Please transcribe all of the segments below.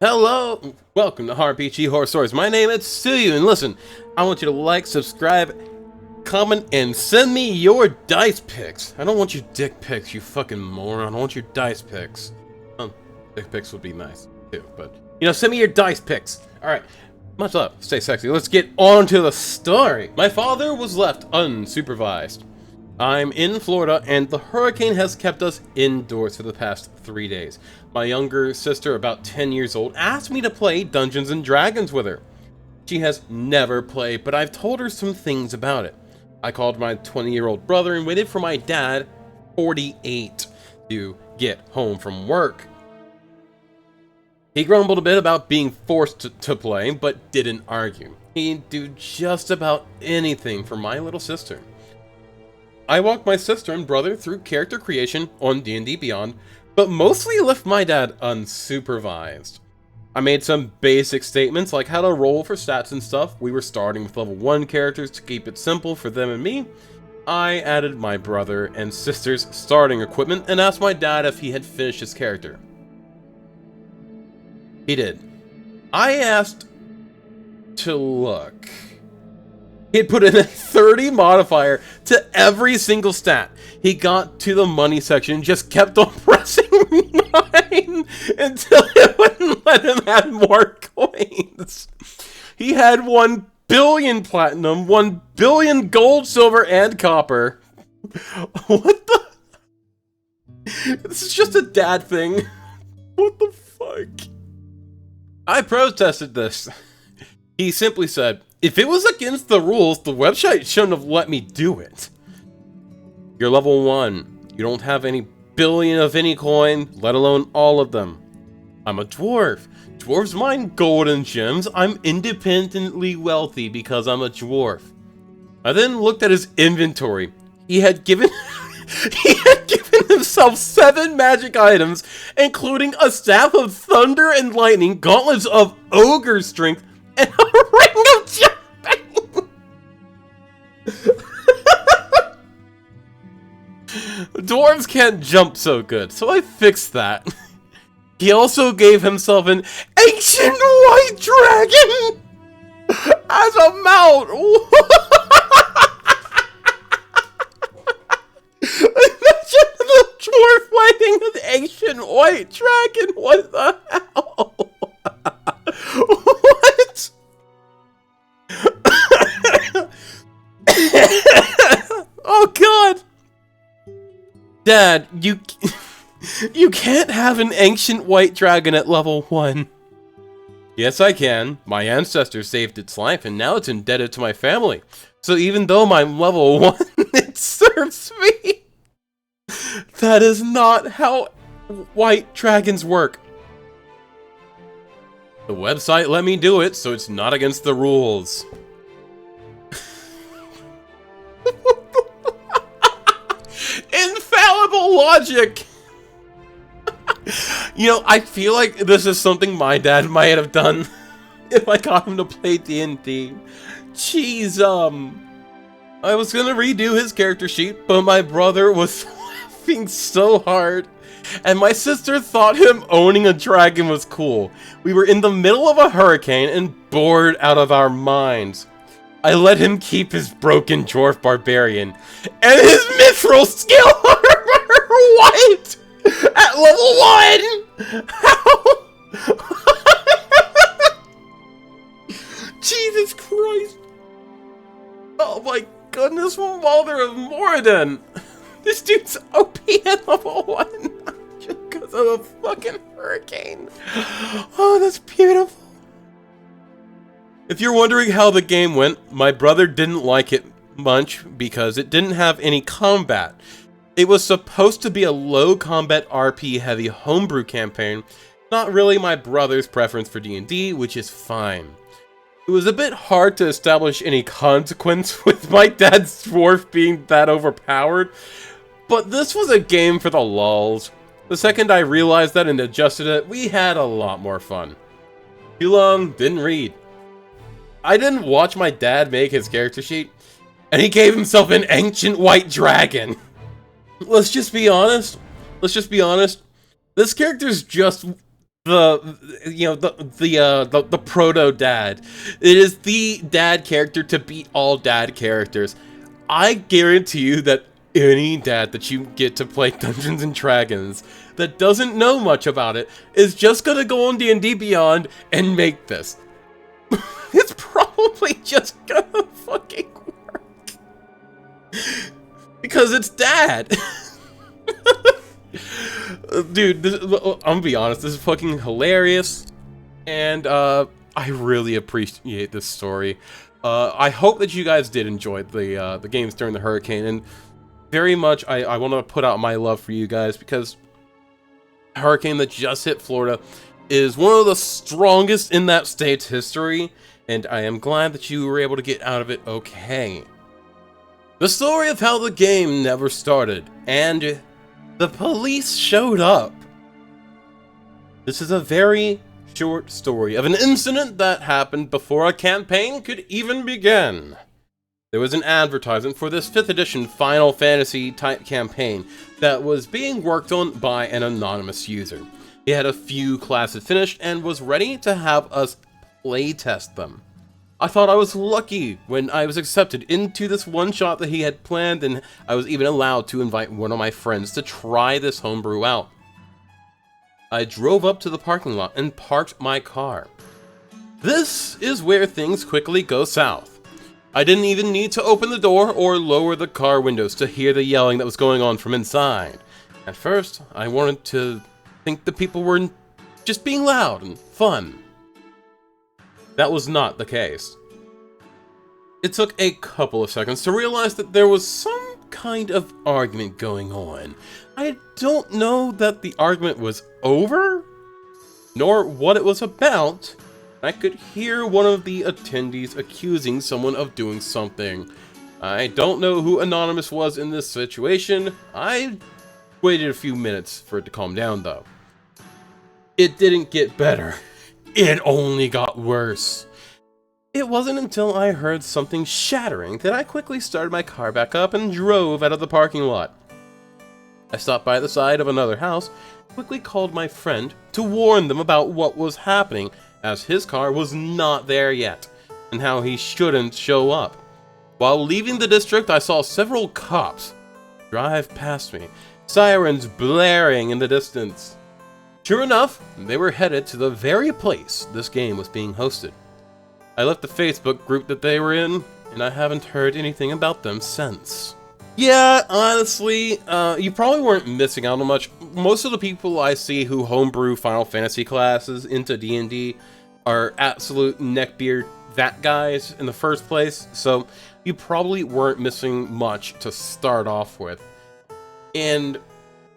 Hello, welcome to RPG Horror Stories. My name is Suyu, and listen, I want you to like, subscribe, comment, and send me your dice picks. I don't want your dick pics, you fucking moron. I want your dice picks. Dick pics would be nice too, but send me your dice picks. All right, much love. Stay sexy. Let's get on to the story. My father was left unsupervised. I'm in Florida, and the hurricane has kept us indoors for the past 3 days. My younger sister, about 10 years old, asked me to play Dungeons & Dragons with her. She has never played, but I've told her some things about it. I called my 20-year-old brother and waited for my dad, 48, to get home from work. He grumbled a bit about being forced to play, but didn't argue. He'd do just about anything for my little sister. I walked my sister and brother through character creation on D&D Beyond, but mostly left my dad unsupervised. I made some basic statements like how to roll for stats and stuff. We were starting with level 1 characters to keep it simple for them and me. I added my brother and sister's starting equipment and asked my dad if he had finished his character. He did. I asked to look. He had put in a 30 modifier to every single stat. He got to the money section and just kept on pressing 9 until it wouldn't let him add more coins. He had 1 billion platinum, 1 billion gold, silver, and copper. What the? This is just a dad thing. What the fuck? I protested this. He simply said, if it was against the rules, the website shouldn't have let me do it. You're level 1. You don't have any billion of any coin, let alone all of them. I'm a dwarf. Dwarves mine gold and gems. I'm independently wealthy because I'm a dwarf. I then looked at his inventory. He had given himself 7 magic items, including a staff of thunder and lightning, gauntlets of ogre strength, and a ring of jumping! Dwarves can't jump so good, so I fixed that. He also gave himself an ancient white dragon as a mount. Imagine the dwarf fighting an ancient white dragon. What the hell? What? Oh god! Dad, you can't have an ancient white dragon at level 1. Yes, I can. My ancestor saved its life, and now it's indebted to my family. So even though I'm level 1, it serves me. That is not how white dragons work. The website let me do it, so it's not against the rules. Infallible logic! I feel like this is something my dad might have done if I got him to play D&D. Jeez, I was gonna redo his character sheet, but my brother was laughing so hard, and my sister thought him owning a dragon was cool. We were in the middle of a hurricane and bored out of our minds. I let him keep his broken dwarf barbarian and his mithril skill armor white at level 1! How? Jesus Christ. Oh my goodness, Mother of Moradin. This dude's OP at level 1 just because of a fucking hurricane. Oh, that's beautiful. If you're wondering how the game went, my brother didn't like it much because it didn't have any combat. It was supposed to be a low combat RP heavy homebrew campaign, not really my brother's preference for D&D, which is fine. It was a bit hard to establish any consequence with my dad's dwarf being that overpowered, but this was a game for the lulz. The second I realized that and adjusted it, we had a lot more fun. Too long, didn't read. I didn't watch my dad make his character sheet, and he gave himself an ancient white dragon. Let's just be honest. This character's just the proto dad. It is the dad character to beat all dad characters. I guarantee you that any dad that you get to play Dungeons and Dragons that doesn't know much about it is just gonna go on D&D Beyond and make this. It's probably just gonna fucking work. Because it's dad. Dude, I'm gonna be honest, this is fucking hilarious. And I really appreciate this story. I hope that you guys did enjoy the games during the hurricane, and very much I want to put out my love for you guys, because the hurricane that just hit Florida is one of the strongest in that state's history, and I am glad that you were able to get out of it okay. The story of how the game never started, and the police showed up. This is a very short story of an incident that happened before a campaign could even begin. There was an advertisement for this 5th edition Final Fantasy type campaign that was being worked on by an anonymous user. He had a few classes finished and was ready to have us playtest them. I thought I was lucky when I was accepted into this one-shot that he had planned, and I was even allowed to invite one of my friends to try this homebrew out. I drove up to the parking lot and parked my car. This is where things quickly go south. I didn't even need to open the door or lower the car windows to hear the yelling that was going on from inside. At first, I wanted to think the people were just being loud and fun. That was not the case. It took a couple of seconds to realize that there was some kind of argument going on. I don't know that the argument was over, nor what it was about. I could hear one of the attendees accusing someone of doing something. I don't know who Anonymous was in this situation. I waited a few minutes for it to calm down, though. It didn't get better. It only got worse. It wasn't until I heard something shattering that I quickly started my car back up and drove out of the parking lot. I stopped by the side of another house, quickly called my friend to warn them about what was happening, as his car was not there yet, and how he shouldn't show up. While leaving the district, I saw several cops drive past me, sirens blaring in the distance. Sure enough, they were headed to the very place this game was being hosted. I left the Facebook group that they were in, and I haven't heard anything about them since. Yeah, honestly, you probably weren't missing out on much. Most of the people I see who homebrew Final Fantasy classes into D&D are absolute neckbeard that guys in the first place, so you probably weren't missing much to start off with. And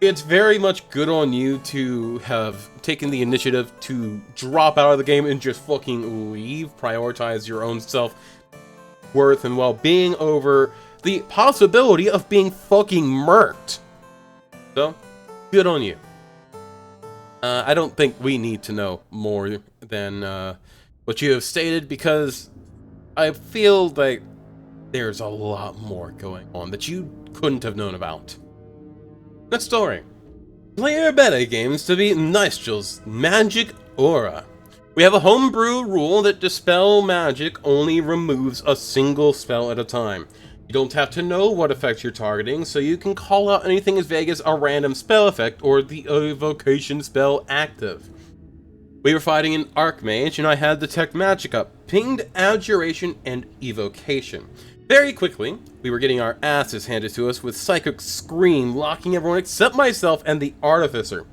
it's very much good on you to have taken the initiative to drop out of the game and just fucking leave, prioritize your own self-worth and well-being over the possibility of being fucking murked. So, good on you. I don't think we need to know more than what you have stated, because I feel like there's a lot more going on that you couldn't have known about. Next story. Player beta games to beat Nicel's magic aura. We have a homebrew rule that Dispel Magic only removes a single spell at a time. You don't have to know what effect you're targeting, so you can call out anything as vague as a random spell effect or the evocation spell active. We were fighting an Archmage, and I had Detect Magic up, pinged Abjuration and Evocation. Very quickly, we were getting our asses handed to us with Psychic Scream locking everyone except myself and the Artificer.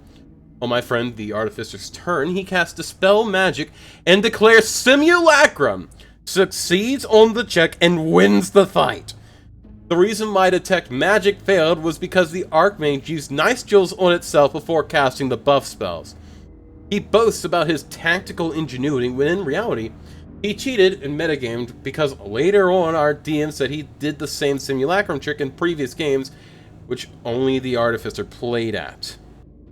On my friend the Artificer's turn, he casts Dispel Magic and declares Simulacrum, succeeds on the check and wins the fight. The reason my Detect Magic failed was because the Archmage used Nice Jewels on itself before casting the buff spells. He boasts about his tactical ingenuity when in reality, he cheated and metagamed because later on our DM said he did the same Simulacrum trick in previous games, which only the Artificer played at.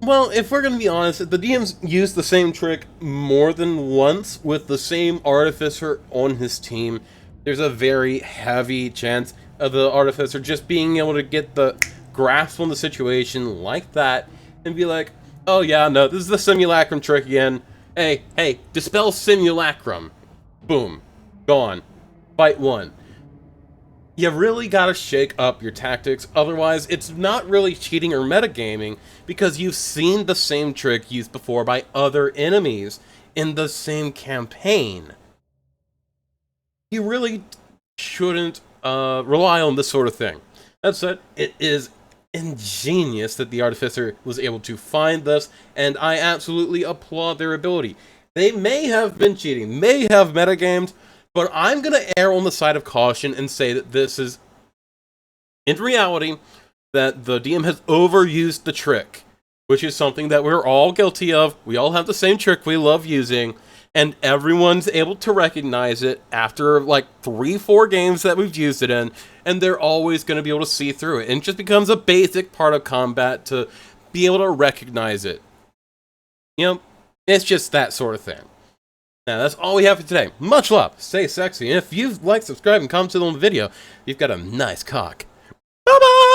Well, if we're gonna be honest, if the DMs used the same trick more than once with the same Artificer on his team, there's a very heavy chance of the Artificer just being able to get the grasp on the situation like that and be like, Oh yeah, no, this is the simulacrum trick again. Hey, dispel simulacrum. Boom. Gone. Fight 1. You really gotta shake up your tactics, otherwise it's not really cheating or metagaming, because you've seen the same trick used before by other enemies in the same campaign. You really shouldn't rely on this sort of thing. That said, it is ingenious that the Artificer was able to find this, and I absolutely applaud their ability. They may have been cheating, may have metagamed, but I'm going to err on the side of caution and say that this is, in reality, that the DM has overused the trick, which is something that we're all guilty of. We all have the same trick we love using, and everyone's able to recognize it after like 3-4 games that we've used it in, and they're always going to be able to see through it. And it just becomes a basic part of combat to be able to recognize it. You know, it's just that sort of thing. Now, that's all we have for today. Much love, stay sexy, and if you've liked, subscribe, and commented on the video, you've got a nice cock. Bye-bye!